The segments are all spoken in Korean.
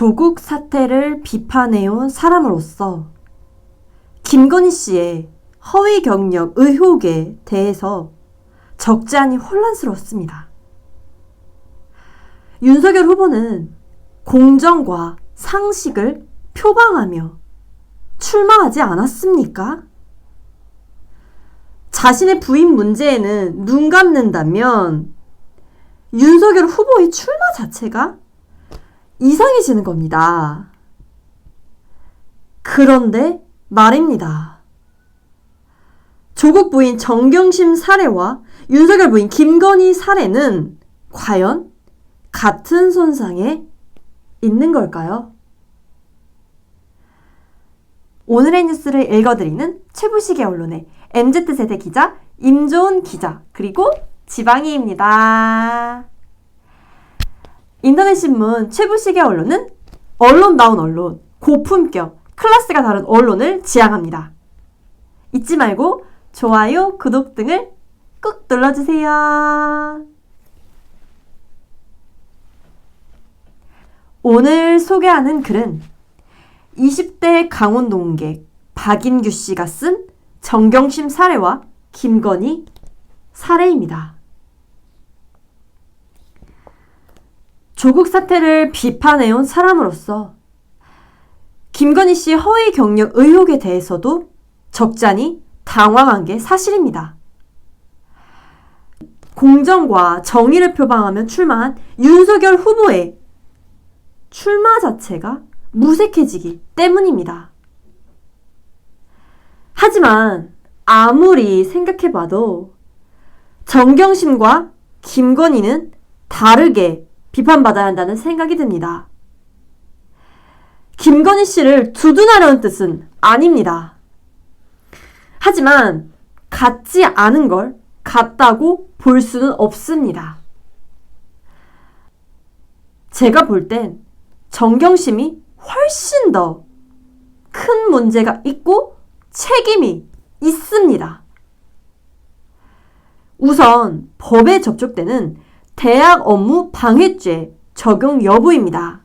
조국 사태를 비판해온 사람으로서 김건희 씨의 허위 경력 의혹에 대해서 적지 않이 혼란스러웠습니다. 윤석열 후보는 공정과 상식을 표방하며 출마하지 않았습니까? 자신의 부인 문제에는 눈 감는다면 윤석열 후보의 출마 자체가 이상해지는 겁니다. 그런데 말입니다. 조국 부인 정경심 사례와 윤석열 부인 김건희 사례는 과연 같은 선상에 있는 걸까요? 오늘의 뉴스를 읽어드리는 최부시계 언론의 MZ세대 기자 임조은 기자 그리고 지방이입니다. 인터넷신문 최부시계 언론은 언론다운 언론, 고품격, 클래스가 다른 언론을 지향합니다. 잊지 말고 좋아요, 구독 등을 꾹 눌러주세요. 오늘 소개하는 글은 20대 강원농객 박인규 씨가 쓴 정경심 사례와 김건희 사례입니다. 조국 사태를 비판해온 사람으로서 김건희 씨 허위 경력 의혹에 대해서도 적잖이 당황한 게 사실입니다. 공정과 정의를 표방하며 출마한 윤석열 후보의 출마 자체가 무색해지기 때문입니다. 하지만 아무리 생각해봐도 정경심과 김건희는 다르게 비판받아야 한다는 생각이 듭니다. 김건희 씨를 두둔하려는 뜻은 아닙니다. 하지만 같지 않은 걸 같다고 볼 수는 없습니다. 제가 볼 땐 정경심이 훨씬 더 큰 문제가 있고 책임이 있습니다. 우선 법에 접촉되는 대학 업무 방해죄 적용 여부입니다.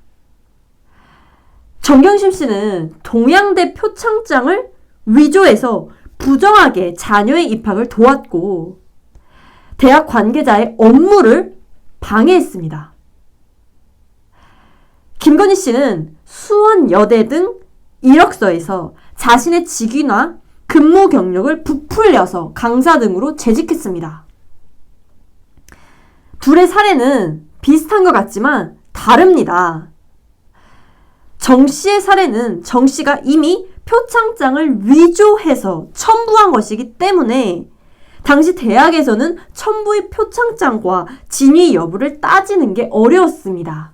정경심 씨는 동양대 표창장을 위조해서 부정하게 자녀의 입학을 도왔고 대학 관계자의 업무를 방해했습니다. 김건희 씨는 수원 여대 등 이력서에서 자신의 직위나 근무 경력을 부풀려서 강사 등으로 재직했습니다. 둘의 사례는 비슷한 것 같지만 다릅니다. 정 씨의 사례는 정 씨가 이미 표창장을 위조해서 첨부한 것이기 때문에 당시 대학에서는 첨부의 표창장과 진위 여부를 따지는 게 어려웠습니다.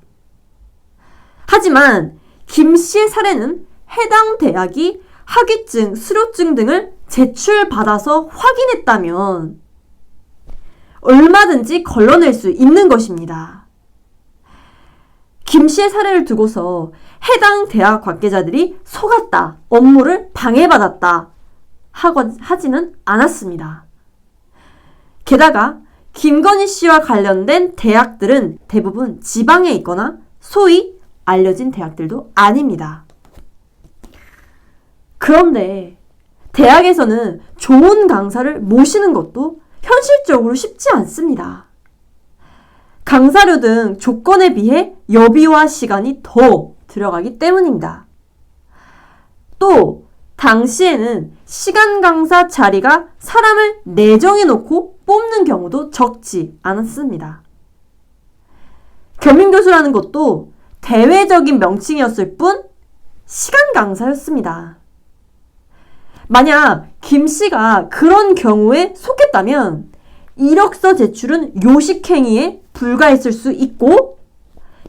하지만 김 씨의 사례는 해당 대학이 학위증, 수료증 등을 제출받아서 확인했다면 얼마든지 걸러낼 수 있는 것입니다. 김 씨의 사례를 두고서 해당 대학 관계자들이 속았다, 업무를 방해받았다 하지는 않았습니다. 게다가 김건희 씨와 관련된 대학들은 대부분 지방에 있거나 소위 알려진 대학들도 아닙니다. 그런데 대학에서는 좋은 강사를 모시는 것도 현실적으로 쉽지 않습니다. 강사료 등 조건에 비해 여비와 시간이 더 들어가기 때문입니다. 또 당시에는 시간 강사 자리가 사람을 내정해 놓고 뽑는 경우도 적지 않았습니다. 겸임교수라는 것도 대외적인 명칭이었을 뿐 시간 강사였습니다. 만약 김 씨가 그런 경우에 속했다면 이력서 제출은 요식행위에 불과했을 수 있고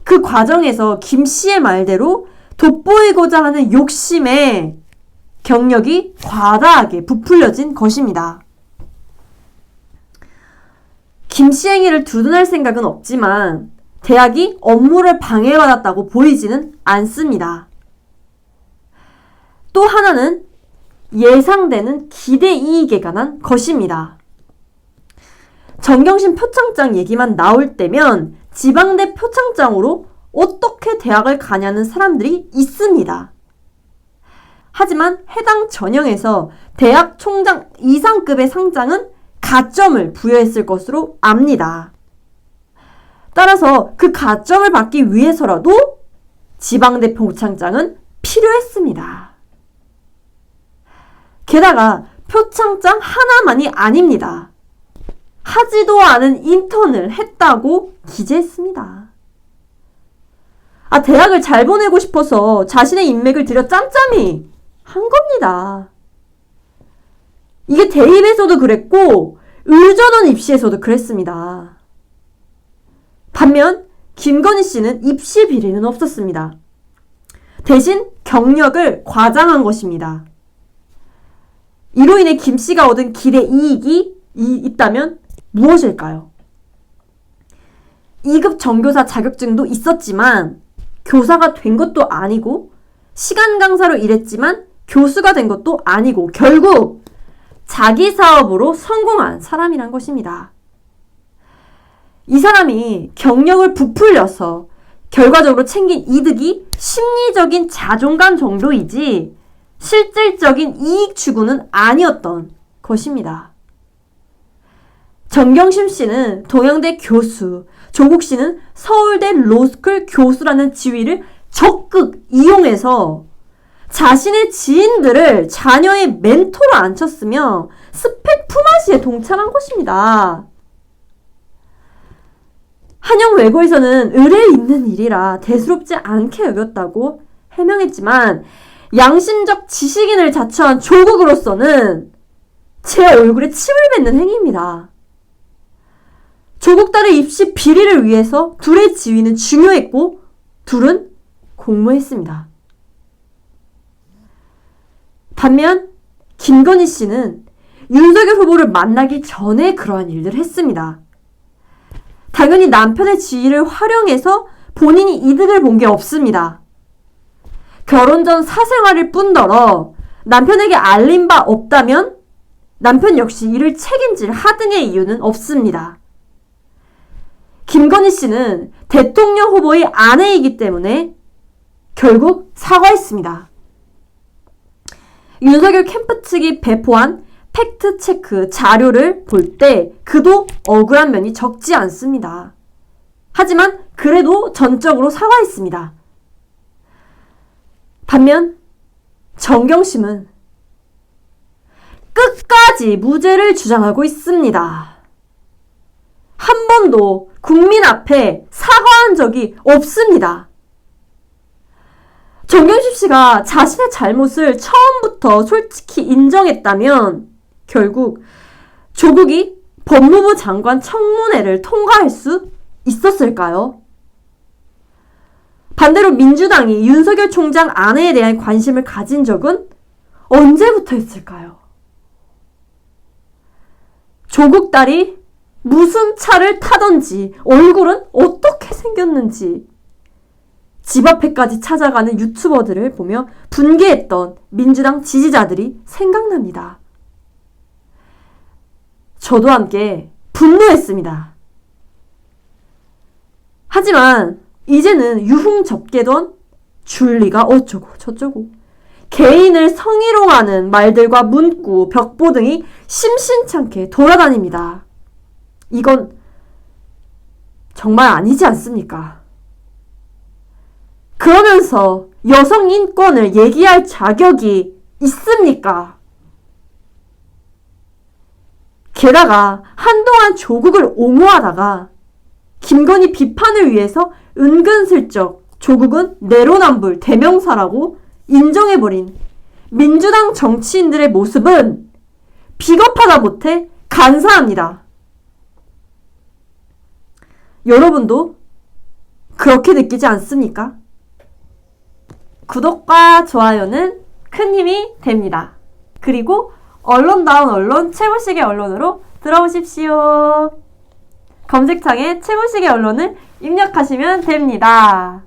그 과정에서 김 씨의 말대로 돋보이고자 하는 욕심에 경력이 과다하게 부풀려진 것입니다. 김 씨 행위를 두둔할 생각은 없지만 대학이 업무를 방해받았다고 보이지는 않습니다. 또 하나는 예상되는 기대 이익에 관한 것입니다. 정경심 표창장 얘기만 나올 때면 지방대 표창장으로 어떻게 대학을 가냐는 사람들이 있습니다. 하지만 해당 전형에서 대학 총장 이상급의 상장은 가점을 부여했을 것으로 압니다. 따라서 그 가점을 받기 위해서라도 지방대 표창장은 필요했습니다. 게다가 표창장 하나만이 아닙니다. 하지도 않은 인턴을 했다고 기재했습니다. 대학을 잘 보내고 싶어서 자신의 인맥을 들여 짬짬이 한 겁니다. 이게 대입에서도 그랬고 의전원 입시에서도 그랬습니다. 반면 김건희 씨는 입시 비리는 없었습니다. 대신 경력을 과장한 것입니다. 이로 인해 김 씨가 얻은 기대 이익이 있다면 무엇일까요? 2급 정교사 자격증도 있었지만 교사가 된 것도 아니고 시간 강사로 일했지만 교수가 된 것도 아니고 결국 자기 사업으로 성공한 사람이란 것입니다. 이 사람이 경력을 부풀려서 결과적으로 챙긴 이득이 심리적인 자존감 정도이지 실질적인 이익 추구는 아니었던 것입니다. 정경심 씨는 동양대 교수, 조국 씨는 서울대 로스쿨 교수라는 지위를 적극 이용해서 자신의 지인들을 자녀의 멘토로 앉혔으며 스펙 품앗이에 동참한 것입니다. 한영 외고에서는 의뢰 있는 일이라 대수롭지 않게 여겼다고 해명했지만 양심적 지식인을 자처한 조국으로서는 제 얼굴에 침을 뱉는 행위입니다. 조국 딸의 입시 비리를 위해서 둘의 지위는 중요했고 둘은 공모했습니다. 반면 김건희 씨는 윤석열 후보를 만나기 전에 그러한 일들을 했습니다. 당연히 남편의 지위를 활용해서 본인이 이득을 본 게 없습니다. 결혼 전 사생활일 뿐더러 남편에게 알린 바 없다면 남편 역시 이를 책임질 하등의 이유는 없습니다. 김건희 씨는 대통령 후보의 아내이기 때문에 결국 사과했습니다. 윤석열 캠프 측이 배포한 팩트체크 자료를 볼 때 그도 억울한 면이 적지 않습니다. 하지만 그래도 전적으로 사과했습니다. 반면 정경심은 끝까지 무죄를 주장하고 있습니다. 한 번도 국민 앞에 사과한 적이 없습니다. 정경심 씨가 자신의 잘못을 처음부터 솔직히 인정했다면 결국 조국이 법무부 장관 청문회를 통과할 수 있었을까요? 반대로 민주당이 윤석열 총장 아내에 대한 관심을 가진 적은 언제부터였을까요? 조국 딸이 무슨 차를 타던지 얼굴은 어떻게 생겼는지 집 앞에까지 찾아가는 유튜버들을 보며 분개했던 민주당 지지자들이 생각납니다. 저도 함께 분노했습니다. 하지만 이제는 유흥접게던 줄리가 어쩌고 저쩌고 개인을 성희롱하는 말들과 문구, 벽보 등이 심심찮게 돌아다닙니다. 이건 정말 아니지 않습니까? 그러면서 여성 인권을 얘기할 자격이 있습니까? 게다가 한동안 조국을 옹호하다가 김건희 비판을 위해서 은근슬쩍 조국은 내로남불 대명사라고 인정해버린 민주당 정치인들의 모습은 비겁하다 못해 간사합니다. 여러분도 그렇게 느끼지 않습니까? 구독과 좋아요는 큰 힘이 됩니다. 그리고 언론다운 언론 최고식의 언론으로 들어오십시오. 검색창에 최고식의 언론을 입력하시면 됩니다.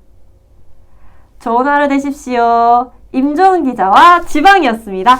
좋은 하루 되십시오. 임종은 기자와 지방이었습니다.